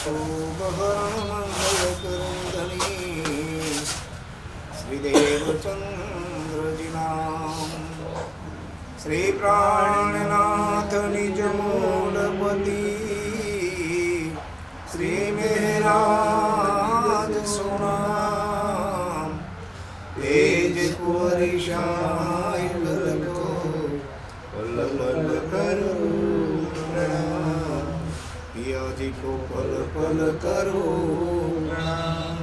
शोभकर्णमङ्गलकरन्दनी श्रीदेवचन्द्रजिनां श्रीप्राणनाथ निजमूलपति श्रीमेहराज सोनाम तेज कुवरिशाय ललको पल करो प्रणाम पिया जी को पल पल करो प्रणाम।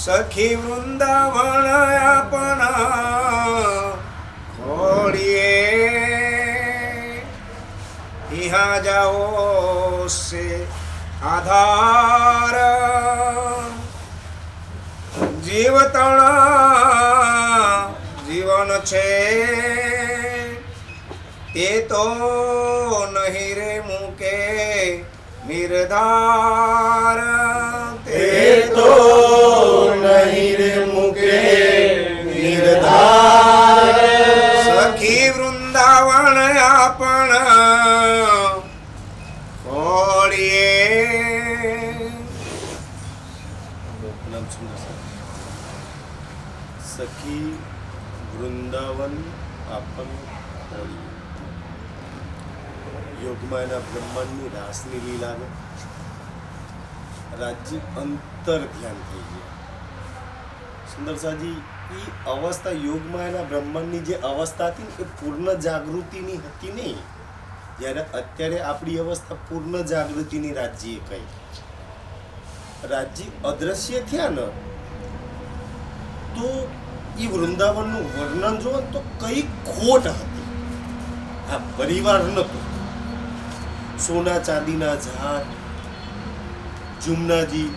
सखी वृंदावन अपना खोड़िए यहाँ जाओ से आधार जीवतणा जीवन छे ते तो नहीं रे मुके निर्धार ते तो नहीं रे मुके निर्धार। सखी वृंदावन आपण खोड़िए। सखी वृंदावन आपन खोड़िए। યોગમાં બ્રહ્માંડની રાસની લીલાને રાજ્ય અંતર ધ્યાન થઈ ગયા। સુંદરસાજી એ અવસ્થા યોગમાં એના બ્રહ્માંડની જે અવસ્થા હતી ને એ પૂર્ણ જાગૃતિની હતી નહીં, જ્યારે અત્યારે આપણી અવસ્થા પૂર્ણ જાગૃતિની રાજ્યએ કહી। રાજ્ય અદ્રશ્ય થયા ને તો એ વૃંદાવનનું વર્ણન જો તો કઈ ખોટ હતી। આ પરિવાર નહોતો, સોના ચાંદીના ઝાડ, જુમનાજી,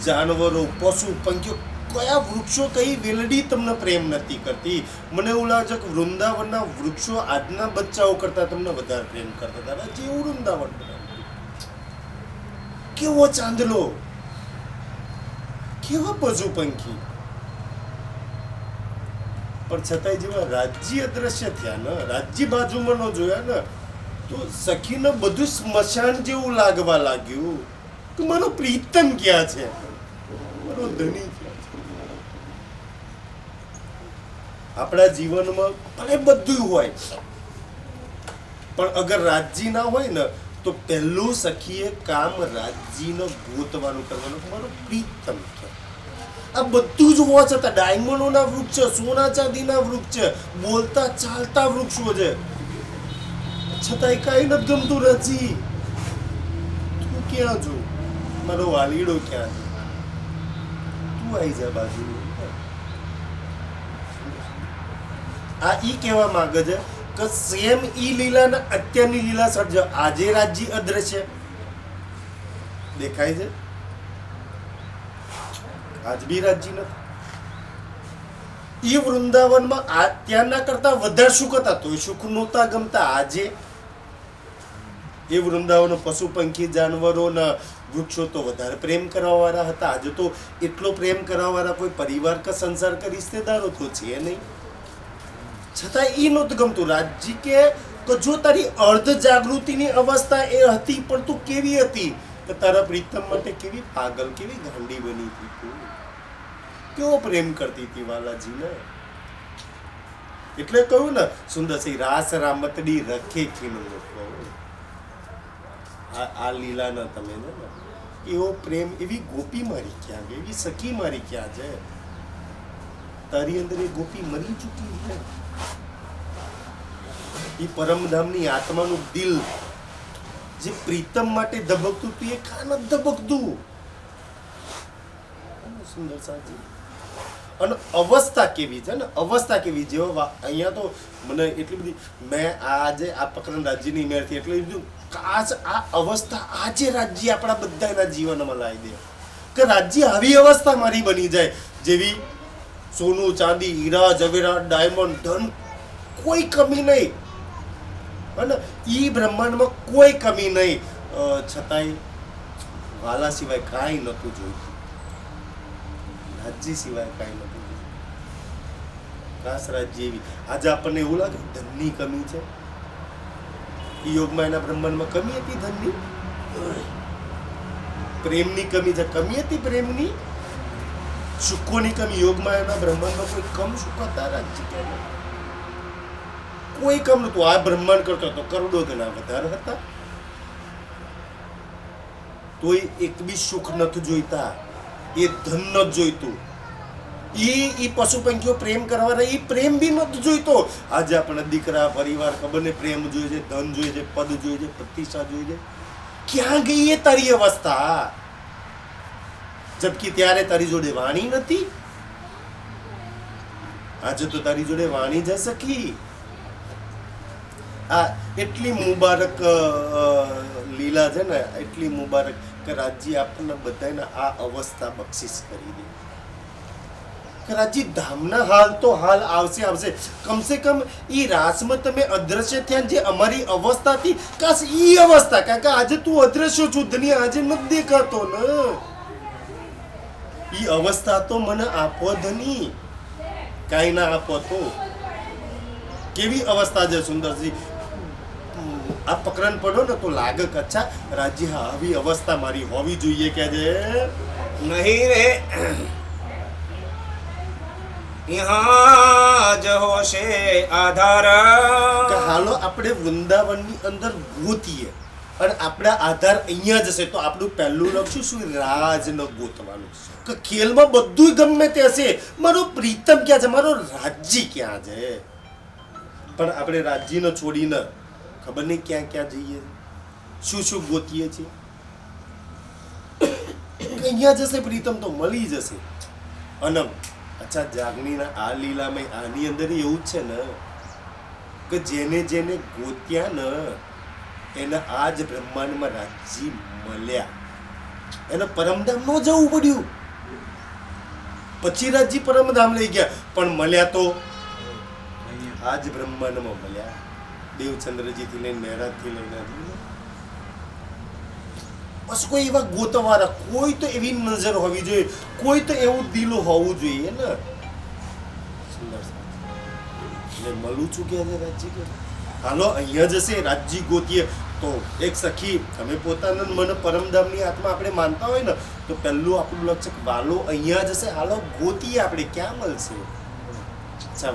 જાનવરો, પશુ પંખીઓ, કયા વૃક્ષો કઈ વેલડી તમને પ્રેમ નથી કરતી। મને એવું લાગે કે વૃંદાવનના વૃક્ષો આજના બચ્ચાઓ કરતા તમને વધારે પ્રેમ કરતા હતા। જેવું વૃંદાવન કેવો ચાંદલો, કેવા પશુ પંખી, પણ છતાંય જેવા રાજ્ય અદ્રશ્ય થયા ને, રાજ્ય બાજુમાં ન જોયા ને તો સખીને બધું સ્મશાન જેવું લાગવા લાગ્યું કે મારો પ્રીતમ ક્યાં છે, મારો ધણી ક્યાં છે। આપણા જીવનમાં ભલે બધું હોય પણ અગર રાજ્ય ના હોય ને તો પહેલું સખીએ કામ રાજ્યનો ગોતવાનું કરવાનું, મારો પ્રીતમ ક્યાં। આ બધું જ હોવા છતાં ડાયમંડોના વૃક્ષ, સોના ચાંદીના વૃક્ષ, બોલતા ચાલતા વૃક્ષો છે, છતાંય કઈ નથી ગમતું રચી। તું ક્યાં છો, મારો વાલીડો ક્યાં છે, તું આવી જા બાજુ। આ ઈ કહેવા માંગે છે કે સેમ ઈ લીલા ને અત્યારની લીલા સર્જ। આજે રાજ્ય અદ્રશ્ય દેખાય છે, આજ બી રાજ્ય નથી। ઈ વૃંદાવનમાં અત્યારના કરતા વધારે સુખ હતા તોય સુખ નહોતા ગમતા। આજે એ વૃંદાવન પશુ પંખી જાનવરોના વૃક્ષો તો વધારે પ્રેમ કરવાવાળા હતા। આજે તો એટલો પ્રેમ કરવાવાળા કોઈ પરિવાર કે સંસાર કે રિશ્તેદારો તો છે નહીં, છતાં એ નહોતું ગમતું। રાજ્ય કે જો તારી અર્ધ જાગૃતિની અવસ્થા એ હતી પણ તું કેવી હતી કે તારા પ્રીતમ માટે કેવી પાગલ, કેવી ગાંડી બની હતી, તું કેવો પ્રેમ કરતી હતી વાલાજીને। એટલે કહ્યું ને સુંદરસિંહ રાસ રામતડી રખે ખીનું કહો। આ લીલા ના તમે ને એવો પ્રેમ, એવી ગોપી મારી ક્યાં છે, એવી સખી મારી ક્યાં છે? તારી અંદર એ ગોપી મરી ચૂકી છે। એ પરમધામની આત્માનું દિલ જે પ્રીતમ માટે ધબકતું હતું એ ખા નથી ધબકતું। સુંદર સાજી અને અવસ્થા કેવી છે ને, અવસ્થા કેવી જેવો અહીંયા તો મને એટલી બધી મેં આજે આ પકડન રાજ્યની મેળથી એટલું બધું કાશ આ અવસ્થા આજે રાજ્ય આપણા બધાના જીવનમાં લાવી દે કે રાજ્ય આવી અવસ્થા મારી બની જાય જેવી સોનું ચાંદી હીરા જવેરાત ડાયમંડ ધન કોઈ કમી નહીં અને ઈ બ્રહ્માંડમાં કોઈ કમી નહીં, છતાંય વાલા સિવાય કાંઈ નહોતું જોઈતું, રાજ્ય સિવાય કાંઈ નહોતું જોઈતું। કાશ રાજ્ય એવી આજે આપણને એવું લાગે ધનની કમી છે, ઈ યોગમાં એના બ્રહ્માંડમાં કમી હતી ધનની પ્રેમની કમી છે. કમી હતી પ્રેમની, સુખોની કમી. યોગમાયાના બ્રહ્માંડમાં કોઈ કમ સુખ હતા રાજ્ય કે કોઈ કમ નતું. આ બ્રહ્માંડ કરતો હતો કરોડો ગણા વધારે હતા, તોય એક બી સુખ નથી જોઈતા, એ ધન નથી જોઈતું. ઈ પશુ પંખીઓ પ્રેમ કરવાના, એ પ્રેમ બી નથી જોઈતો. આજે આપણે દીકરા પરિવાર ખબર ને પ્રેમ જોઈએ છે, ધન જોઈએ છે, પદ જોઈએ છે, પ્રતિષ્ઠા જોઈએ છે. ક્યાં ગઈ એ તારી અવસ્થા? જબકી ત્યારે તારી જોડે વાણી નથી. આજે તો તારી જોડે વાણી જ સખી. આ એટલી મુબારક લીલા છે ને, એટલી મુબારક કે રાજજી આપણને બધાને આ અવસ્થા બક્ષિસ કરી દે. કે રાજજી ધામના હાલ તો હાલ આવશે. કમસે કમ ઈ રાસમાં તમે અદ્રશ્ય થયા જે અમારી અવસ્થા હતી, કાશ ઈ અવસ્થા. કારણ કે આજે તું અદ્રશ્ય છું, ધની આજે નથી દેખાતો ને. ઈ અવસ્થા તો મને આપો ધની, કાંઈ ના આપો તો. કેવી અવસ્થા છે સુંદરજી. આ પકડન પડો ને તો લાગે કે અચ્છા રાજ્ય આવી અવસ્થા મારી હોવી જોઈએ કે જે નહીં રે यहाँ જ હોશે આધાર. કે હાલો આપણે વૃંદાવનની અંદર ગોતીએ અને આપણા આધાર અહીંયા જશે તો આપણું પહેલું લક્ષ્ય શું? રાજને ગોતવાનું. કે ખેલમાં બધું ગમે તે હશે, મારો પ્રીતમ ક્યાં છે, મારો રાજ્ય ક્યાં છે. પણ આપણે રાજ્યને છોડીને ખબર નહીં ક્યાં ક્યાં જઈએ, શું ગોતીએ છીએ. અહીંયા જશે પ્રીતમ તો મળી જશે. અને અચ્છા જાગણીના આ લીલામાં આની અંદર એવું જ છે ને કે જેને જેને ગોત્યા ને એને આ જ બ્રહ્માંડમાં રાજ્ય મળ્યા. એને પરમધામ ન જવું પડ્યું. પછી રાજ્ય પરમધામ લઈ ગયા, પણ મળ્યા તો આ જ બ્રહ્માંડમાં મળ્યા. દેવચંદ્રજીથી લઈને મહેરાજથી લઈને બસ કોઈ એવા ગોતવાળા, કોઈ તો એવી નજર હોવી જોઈએ, કોઈ તો એવું દિલ હોવું જોઈએ ને. સુંદર એટલે મળું છું કે રાજ્ય કે હાલો અહીંયા જશે રાજ્ય ગોતીએ તો એક સખી અમે પોતાના મને પરમધામની આત્મા આપણે માનતા હોય ને તો પહેલું આપણું લક્ષ્ય વાલો અહીંયા જશે, હાલો ગોતીએ આપણે ક્યાં મળશે.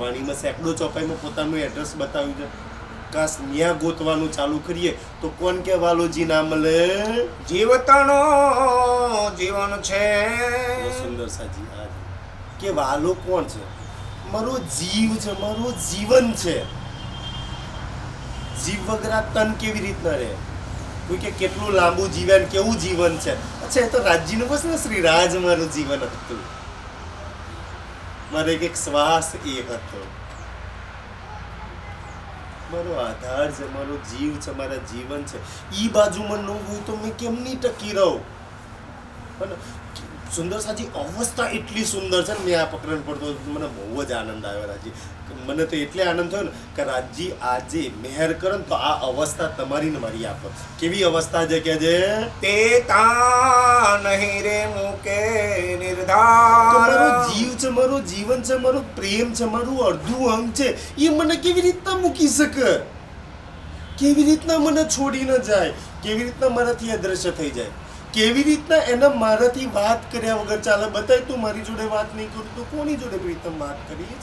વાણીમાં સેંકડો ચોપાઈમાં પોતાનું એડ્રેસ બતાવ્યું છે. કાશ ન્યા ગોતવાનું ચાલુ કરીએ તો કોણ કે વાલોજી ના મળે. જીવતનો જીવન છે. સુંદર સાજી આ કે વાલો કોણ છે? મારો જીવ છે, મારો જીવન છે. જીવ વગર તન કેવી રીતના રહે? કોઈ કે કેટલું લાંબુ જીવન, કેવું જીવન છે. અચ્છા એ તો રાજ્યનું બસ ને શ્રી રાજ મારું જીવન હતું. મારો એક શ્વાસ એ હતો, મારો આધાર છે, મારો જીવ છે, મારા જીવન છે. ઈ બાજુમાં ન હોય તો મેં કેમ નહીં ટકી રહું? અને સુંદર સાજી અવસ્થા એટલી સુંદર છે ને, મેં આ પકડન પડતો મને બહુ જ આનંદ આવ્યો રાજી. મને તો એટલે આનંદ થયો ને કે રાજજી આજે મહેર કરો ને તો આ અવસ્થા તમારી ને મારી આપો. કેવી અવસ્થા છે કે જે તે તા નહીં રે મૂકે નિર્ધાર. મારો જીવ છે, મારો જીવન છે, મારો પ્રેમ છે, મારું અડધું અંગ છે, એ મને કેવી રીતના મૂકી શકે? કેવી રીતના મને છોડી ન જાય? કેવી રીતના મારાથી અદ્રશ્ય થઈ જાય? કેવી રીતના એને મારાથી વાત કર્યા વગર ચાલે? બતાય તું મારી જોડે વાત નહીં કરું તો કોની જોડે પ્રીતમ વાત કરી?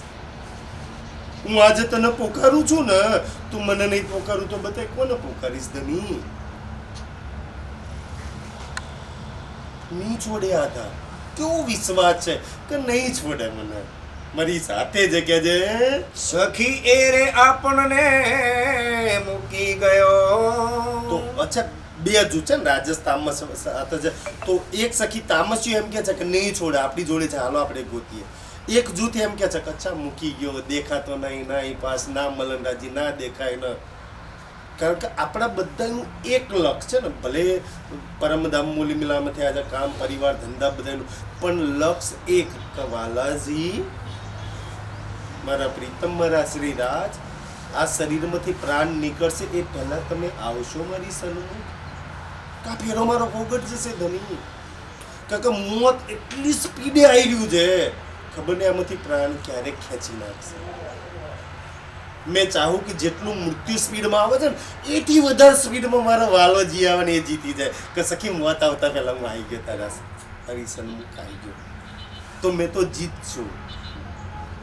હું આજે તને પોકારું છું ને, તું મને નહીં પોકારું તો બતાય કોને પોકારીશ? ધની નહીં છોડે. આધાર કેવો વિશ્વાસ છે કે નહીં છોડે મને, મારી સાથે જ કે જે સખી એ રે આપણને મૂકી ગયો. તો અચ્છા બે હજુ છે ને રાજસ્થાનમાં સાથે છે તો એક સખી તામસ્યું એમ કે છે કે નહીં છોડે, આપણી જોડે છે, હાલો આપણે ગોતીએ. એક જૂથ એમ કે છે કે અચ્છા મૂકી ગયો, દેખાતો નહીં, ના એ પાસ, ના મલન રાજી, ના દેખાય ન. કારણ કે આપણા બધાનું એક લક્ષ્ય છે ને, ભલે પરમધામ મૂલી મિલામાં થયા છે, કામ પરિવાર ધંધા બધાનું, પણ લક્ષ્ય એક કે વાલાજી મારા પ્રીતમ, મારા શ્રી રાજ, આ શરીરમાંથી પ્રાણ નીકળશે એ પહેલા તમે આવશો મારી સન્મુખ. કા ફેરો મારો ફોગટ જશે ધની. કારણ કે મોત એટલી સ્પીડે આવી રહ્યું છે, ખબર નહીં આમાંથી પ્રાણ ક્યારેક ખેંચી નાખશે. મેં ચાહું કે જેટલું મૃત્યુ સ્પીડમાં આવે છે ને એથી વધારે સ્પીડમાં મારો વાલોજી આવે ને એ જીતી જાય કે સખી મોત આવતા પહેલા હું આવી ગયો તારા તારી સન્મુખ આવી ગયો તો મેં તો જીત છું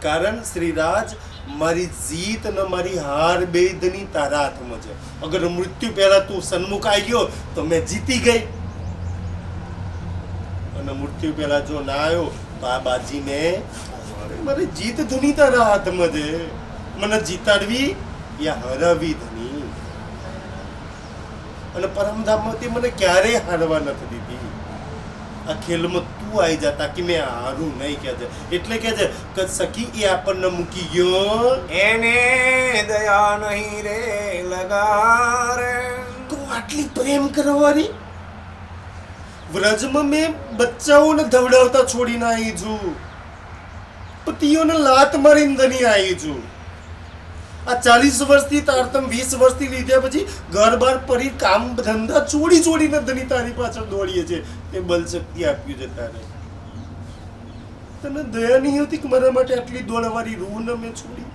કારણ શ્રીરાજ મારી જીત અને મારી હાર બે ધની તારા હાથમાં છે અગર મૃત્યુ પહેલા તું સન્મુખ આવી ગયો તો મેં જીતી ગઈ અને મૃત્યુ પહેલા જો ના આવ્યો તો આ બાજી મેં મારી જીત ધની તારા હાથમાં છે મને જીતાડવી યા હરાવી ધની અને પરમધામમાંથી મને ક્યારેય હારવા નથી દીધી આ ખેલમાં તું આવી જા તાકી મેં હારું નહીં કહે છે એટલે કહે છે કે સખી એ આપણને મૂકી ગયો એને દયા નહીં રે લગારે. તો આટલી પ્રેમ કરવાની વ્રજમાં મેં બચ્ચાઓને ધવડાવતા છોડીને આવી છું પતિઓને લાત મારીને ધની આવી છું આ 40 વર્ષથી તારતમ 20 વર્ષથી લીધા પછી ઘર બાર પરી કામ ધંધા છોડીને ધની તારી પાછળ દોડીએ છે તે બલ શક્તિ આપ્યું છે તારે તને દયા નહીં હોતી કે મારા માટે આટલી દોડવાળી રૂહ ને મેં છોડી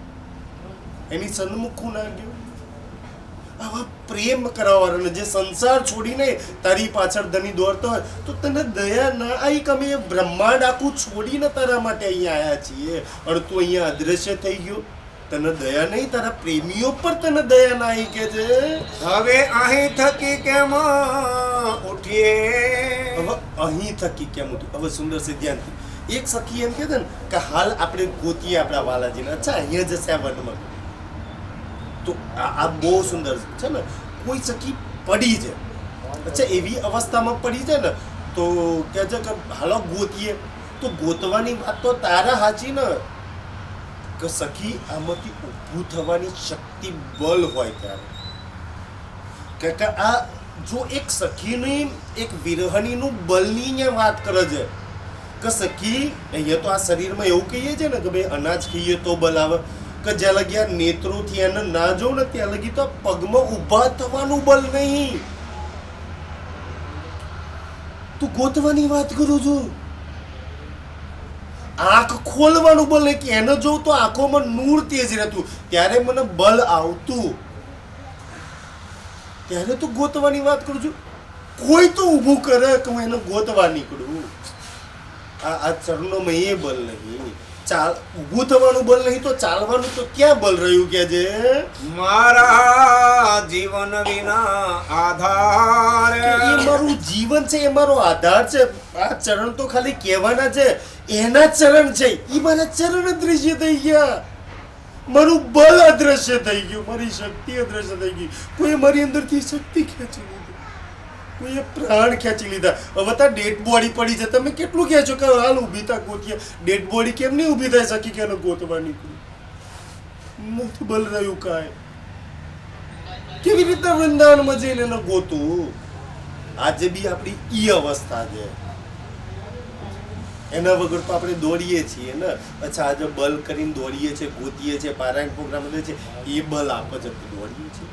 એની સન્મુખ ના ગયો આવા પ્રેમ કરાવવાનો જે સંસાર છોડીને તારી પાછળ ધની દોડતો હોય તો તને દયા ના આવી કે અમે બ્રહ્માંડ આખું છોડીને તારા માટે અહીંયા આવ્યા છીએ અને તું અહીંયા અદ્રશ્ય થઈ ગયો તને દયા નહીં તારા પ્રેમીઓ પર તને દયા ના આવી કે છે હવે અહીં થકી કેમ ઉઠીએ. હવે અહીં થકી કેમ ઉઠી હવે સુંદર છે ધ્યાનથી એક સખી એમ કે ને કે હાલ આપણે ગોતીએ આપણા વાલાજીને અચ્છા અહીંયા જશે આ વનમાં તો આ બહુ સુંદર છે ને કોઈ સખી પડી છે અચ્છા એવી અવસ્થામાં પડી છે ને તો કહે છે કે હાલો ગોતીએ તો ગોતવાની વાત તો તારા સાચી ને કે સખી આમાંથી ઊભું થવાની શક્તિ બળ હોય ત્યારે કે આ જો એક સખીની એક વિરહણીનું બળની અહીંયા વાત કરે છે કે સખી અહીંયા તો આ શરીરમાં એવું કહીએ છે ને કે ભાઈ અનાજ ખાઈએ તો બળ આવે કે જ્યાં લગી આ નેત્રોથી એને ના જોઉં ને ત્યાં લગી તો પગમાં ઊભા થવાનું બળ નહીં તું ગોતવાની વાત કરું છું આંખ ખોલવાનું બળ નહીં કે એને જોઉં તો આંખોમાં નૂર તેજ રહેતું ત્યારે મને બળ આવતું ત્યારે તું ગોતવાની વાત કરું છું કોઈ તો ઊભું કરે કે હું એને ગોતવા નીકળું આ ચરણોમાં એ બળ નહીં ચાલ ઊભું થવાનું બળ નહીં તો ચાલવાનું તો ક્યાં બળ રહ્યું કે છે મારા જીવન વિના આધાર. એ મારું જીવન છે એ મારો આધાર છે આ ચરણ તો ખાલી કહેવાના છે એના ચરણ છે એ મારા ચરણ અદ્રશ્ય થઈ ગયા મારું બળ અદ્રશ્ય થઈ ગયું મારી શક્તિ અદ્રશ્ય થઈ ગઈ કોઈ મારી અંદરથી શક્તિ ખેંચી લીધી કોઈએ પ્રાણ ખેંચી લીધા હવે તો ડેડ બોડી પડી છે તમે કેટલું કહે છો કે હાલ ઊભી તા ગોતીએ ડેડ બોડી કેમ નહીં ઊભી થઈ શકી કે એને ગોતવા નીકળ્યું નથી બલ રહ્યું કાંઈ કેવી રીતે વૃંદાવનમાં જઈને એને ગોતું આજે બી આપણી ઈ અવસ્થા છે એના વગર તો આપણે દોડીએ છીએ ને અચ્છા આજે બલ કરીને દોડીએ છીએ ગોતીએ છીએ પારાયણ પ્રોગ્રામ લે છે એ બલ આપે છે દોડીએ છીએ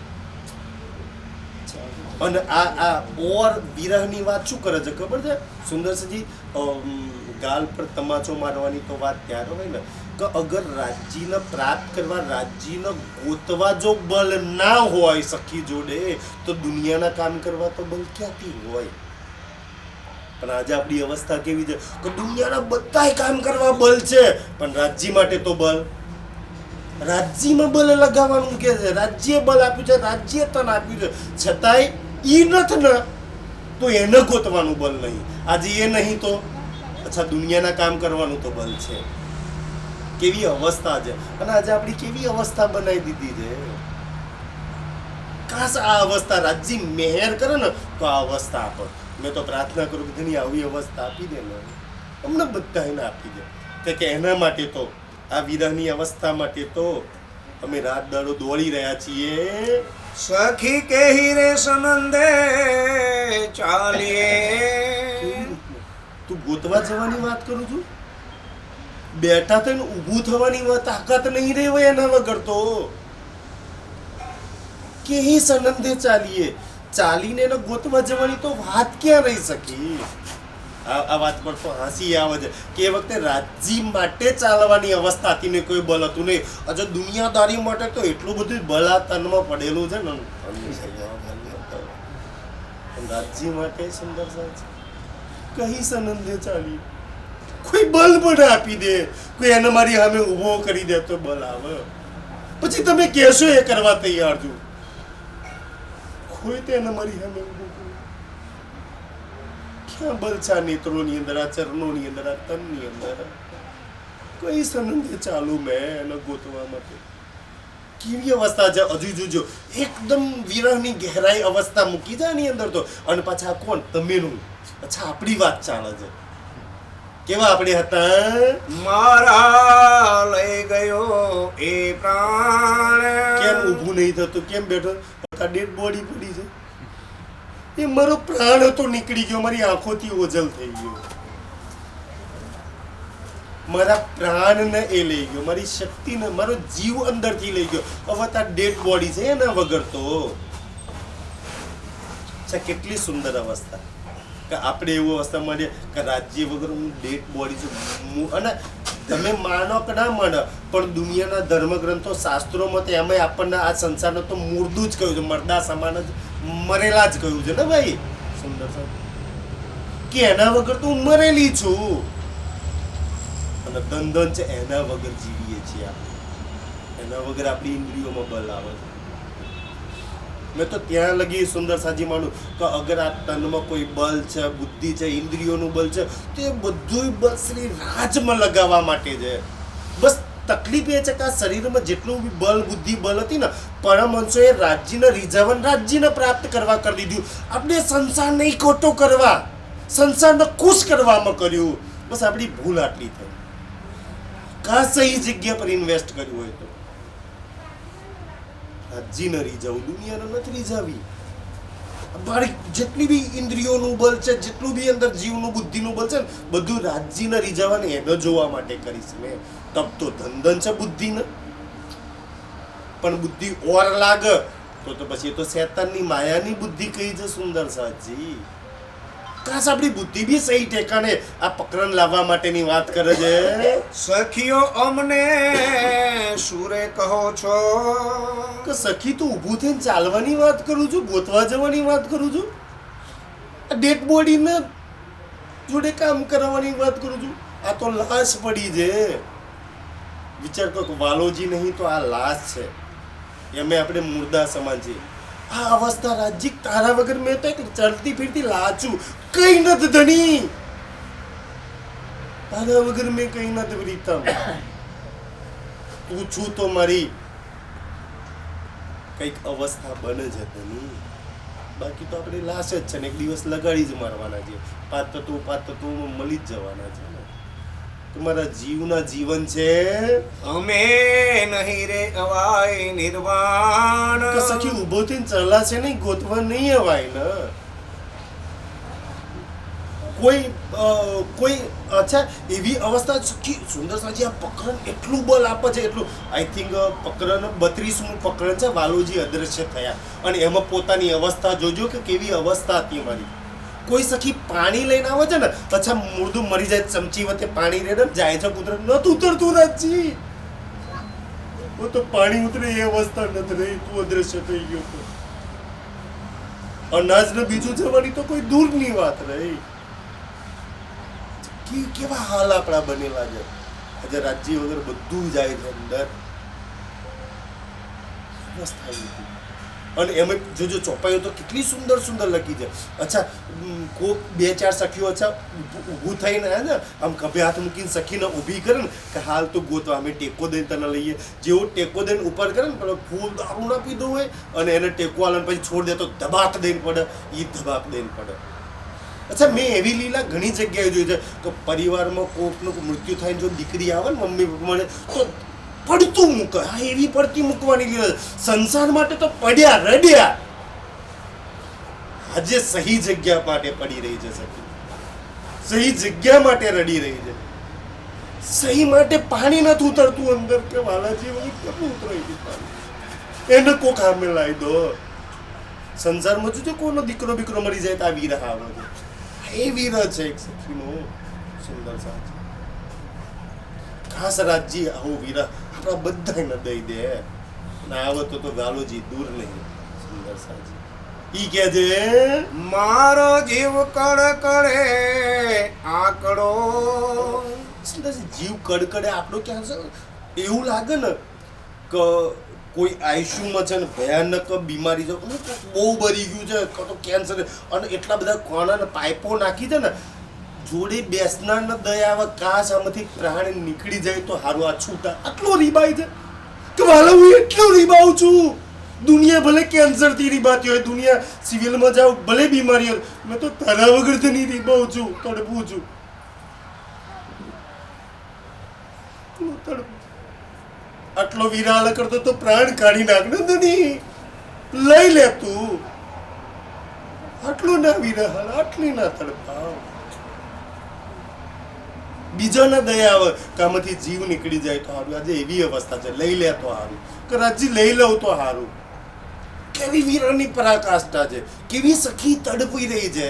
અને આ ઓર વિરહની વાત શું કરે છે ખબર છે સુંદરસિંહજી ગાલ પર તમાચો મારવાની તો વાત ત્યારે હોય ને કે અગર રાજ્યને પ્રાપ્ત કરવા રાજ્યને ગોતવા જો બલ ના હોય સખી જોડે તો દુનિયાના કામ કરવા તો બલ ક્યાંથી હોય પણ આજે આપણી અવસ્થા કેવી છે કે દુનિયાના બધાય કામ કરવા બલ છે પણ રાજ્ય માટે તો બલ રાજ્યમાં બલ લગાવવાનું કે છે રાજ્ય બલ આપ્યું છે રાજ્ય તન આપ્યું છે છતાંય ઈ નથી ને તો એને ગોતવાનું બલ નહીં આજે એ નહીં તો અચ્છા દુનિયાના કામ કરવાનું તો બલ છે કેવી અવસ્થા છે અને આજે આપણી કેવી અવસ્થા બનાવી દીધી છે ખાસ આ અવસ્થા રાજ્ય મહેર કરે ને તો આ અવસ્થા આપો મેં તો પ્રાર્થના કરું કે ઘણી આવી અવસ્થા આપી દે ને અમને બધા એને આપી દે કે એના માટે તો આ વિરહની અવસ્થા માટે તો અમે રાત દાડો દોડી રહ્યા છીએ સખી કેહી રે સંબંધે ચાલીએ. તું ગોતવા જવાની વાત કરું છું બેઠા થઈને ઊભું થવાની તાકાત નહીં રહી હોય એના વગર તો કે એ સંબંધે ચાલીએ ચાલીને એને ગોતવા જવાની તો વાત ક્યાં રહી શકી આ વાત પર તો હાંસી આવે છે કે એ વખતે રાજ્ય માટે ચાલવાની અવસ્થા હતી ને કોઈ બળ હતું નહીં. હજુ દુનિયાદારી માટે તો એટલું બધું બળ આ તનમાં પડેલું છે ને રાજ્ય માટે સુંદર સાચ કઈ સનંદે ચાલી કોઈ બલ પણ આપી દે, કોઈ એને મારી સામે ઊભો કરી દે તો બલ આવે, પછી તમે કહેશો એ કરવા તૈયાર છું. કોઈ તેને મારી સામે ઊભો કરે ક્યાં બલ છે આ નેત્રોની અંદર, આ ચરણોની અંદર, આ તનની અંદર? કઈ સનંદે ચાલુ મેં એને ગોતવા માટે. કેવી અવસ્થા છે હજુ જોજો, એકદમ વિરહની ગહેરાઈ અવસ્થા મૂકી જાય એની અંદર તો. અને પાછા કોણ? તમેનું. અચ્છા આપણી વાત ચાલે છે. કેવા આપણે હતા? મારા લઈ ગયો એ પ્રાણ. કેમ ઊભું નહીં થતું? કેમ બેઠો? ડેડ બોડી પડી છે. એ મારો પ્રાણ હતો નીકળી ગયો, મારી આંખોથી ઓજલ થઈ ગયો. મારા પ્રાણને એ લઈ ગયો, મારી શક્તિને, મારો જીવ અંદરથી લઈ ગયો. હવે આ ડેડ બોડી છે એના વગર તો. કેટલી સુંદર અવસ્થા કે આપણે એવું અવસ્થા મળે કે રાજ્ય વગર હું ડેડ બોડી છું. અને તમે માનો કે ના માનો, પણ દુનિયાના ધર્મગ્રંથો શાસ્ત્રોમાં તો એમાં આપણને આ સંસારને તો મુર્દું જ કહ્યું છે, મરદા સમાન જ મરેલા જ કહ્યું છે ને ભાઈ. સુંદર કે એના વગર તો હું મરેલી છું. અને દંદન છે એના વગર જીવીએ છીએ આપણે. એના વગર આપણી ઇન્દ્રિયોમાં બલ આવે છે. મેં તો ત્યાં લગી સુંદર સાજી માનું કે અગર આ તનમાં કોઈ બલ છે, બુદ્ધિ છે, ઇન્દ્રિયોનું બલ છે, તો એ બધું બલ શ્રી રાજમાં લગાવવા માટે છે. બસ તકલીફ એ છે કે આ શરીરમાં જેટલું બી બલ બુદ્ધિ બલ હતી ને, પરમહંસોએ રાજ્યને રીઝવન રાજ્યને પ્રાપ્ત કરવા કરી દીધું. આપણે સંસારને ખોટો કરવા, સંસારને ખુશ કરવામાં કર્યું. બસ આપણી ભૂલ આટલી થઈ. કા સહી જગ્યા પર ઇન્વેસ્ટ કર્યું હોય તો રાજ્યને રીઝાવું, દુનિયાને નથી રીઝાવી. મારી જેટલી બી ઇન્દ્રિયોનું બલ છે, જેટલું બી અંદર જીવનું બુદ્ધિનું બલ છે ને, બધું રાજ્યને રીઝાવાને એને જોવા માટે કરીશ મેં. તબ તો ધંધન છે બુદ્ધિને. પણ બુદ્ધિ ઓર લાગે તો પછી એ તો શેતાનની માયાની બુદ્ધિ કહી છે સુંદર સાજી. કાશ આપણી બુદ્ધિ બી સહી ઠેકાણે આ પકડન લાવવા માટેની વાત કરે છે. સખીઓ અમને સુરે કહો છો કે સખી તું ઊભું થઈને ચાલવાની વાત કરું છું, ગોતવા જવાની વાત કરું છું, ડેડ બોડીને જોડે કામ કરવાની વાત કરું છું. આ તો લાશ પડી છે. વિચાર કરો, વાલોજી નહીં તો આ લાશ છે. એમે આપણે મુર્દા સમાન છીએ. આ અવસ્થા રાજ્ય તારા વગર મેં તો એક ચલતી ફીરતી લાચું, કઈ નથી ધણી. તારા વગર મેં કઈ નથી પ્રીતમ. તું છું તો મારી કઈક અવસ્થા બને છે ધણી. બાકી તો આપણે લાશ જ છે ને, એક દિવસ લગાડી જ મારવાના છે. પાંચ તત્વો મળી જ જવાના છે ને. તમારા જીવના જીવન છે. અમે નહીં રે અવાય નિર્વાણ. કે સખી ઊભો થઈને ચલા છે નહીં, ગોતવા નહીં અવાય ને. કોઈ અચ્છા એવી અવસ્થા સખી સુંદર સાજી આ પકડન એટલું બલ આપે છે, એટલું. આઈ થિંક પકડન 32મું પકડન છે, વાલોજી અદ્રશ્ય થયા. અને એમાં પોતાની અવસ્થા જોજો કે કેવી અવસ્થા હતી મારી. કોઈ સખી પાણી લઈને આવે છે ને, અચ્છા મુર્દું મરી જાય, ચમચી વચ્ચે પાણી રેડે જાય છે કુદરત, નતું ઉતરતું રાજી. તો પાણી ઉતરે એ અવસ્થા નથી રહી. તું અદ્રશ્ય થઈ ગયો તો અનાજ ને બીજું જવાની તો કોઈ દૂરની વાત રહી. કેવા હાલ આપણા બનેલા છે. આજે રાજ્ય વગર બધું જાય છે અંદર. અને એમાં જોજો ચોપાઈઓ તો કેટલી સુંદર સુંદર લખી છે. અચ્છા કોક 2-4 સખીઓ અચ્છા ઊભું થઈને ને આમ ખભે હાથ મૂકીને સખીને ઊભી કરે ને કે હાલ તો ગોતવા અમે ટેકો દઈને તને લઈએ. જેવો ટેકો દઈને ઉપર કરે ને પેલો ફૂલ દારૂ ના પીધો હોય અને એને ટેકો આલે પછી છોડ દે તો ધબાક દઈને પડે, એ ધબાક દઈને પડે. અચ્છા મેં એવી લીલા ઘણી જગ્યાએ જોઈ છે કે પરિવારમાં કોકનું મૃત્યુ થાય જો દીકરી આવે ને મમ્મી પપ્પાને તો પડતું મૂકે. હા એવી પડતી મૂકવાની લીલા. સંસાર માટે તો પડ્યા રડ્યા. આજે સહી જગ્યા માટે પડી રહી છે સખી, સહી જગ્યા માટે રડી રહી છે. સહી માટે પાણી નથી ઉતરતું અંદર કે વાલાજી વગર કેટલું ઉતરાઈ ગયું પાણી. એને કોક સામે લાવી દો. સંસારમાં જોજો કોનો દીકરો બીકરો મરી જાય તો આ વીર આવે છે. એ વીર છે એક સખીનો સુંદર સાચ. ખાસ રાજજી આવો વીર આપણા બધાને દઈ દે. ના આવે તો વાલોજી દૂર નહીં. સુંદર સાચ ઈ કે છે મારો જીવ કડકડે આકડો. સુંદર છે, જીવ કડકડે આપણો ક્યાં છે એવું લાગે ને કે કોઈ આઈસીયુમાં છે ને ભયાનક બીમારી છે, બહુ બરી ગયું છે, કાં તો કેન્સર, અને એટલા બધા કોણાને પાઇપો નાખી દે ને જોડે બેસનાર ને દયા આવે, કાશ આમાંથી પ્રાણ નીકળી જાય તો હારું. આ છૂટા આટલો રીબાઈ છે કે વાલા હું એટલો રીબાઉં છું. દુનિયા ભલે કેન્સર થી રીબાતી હોય, દુનિયા સિવિલમાં જાવ ભલે બીમારી હોય, મેં તો તારા વગર તો નહીં રીબાઉં છું. તડપું છું. આટલો વિરાળ કરતો તો પ્રાણ કાઢી નાખ ને દની. લઈ લે તું. આટલું ના વિરાળ, આટલી ના તડપાવ. બીજાના દયા આવે કામથી જીવ નીકળી જાય તો સારું. આજે એવી અવસ્થા છે, લઈ લે તો સારું, કે રાજજી લઈ લઉં તો સારું. કેવી વીરની પરાકાષ્ઠા છે, કેવી સખી તડપી રહી છે,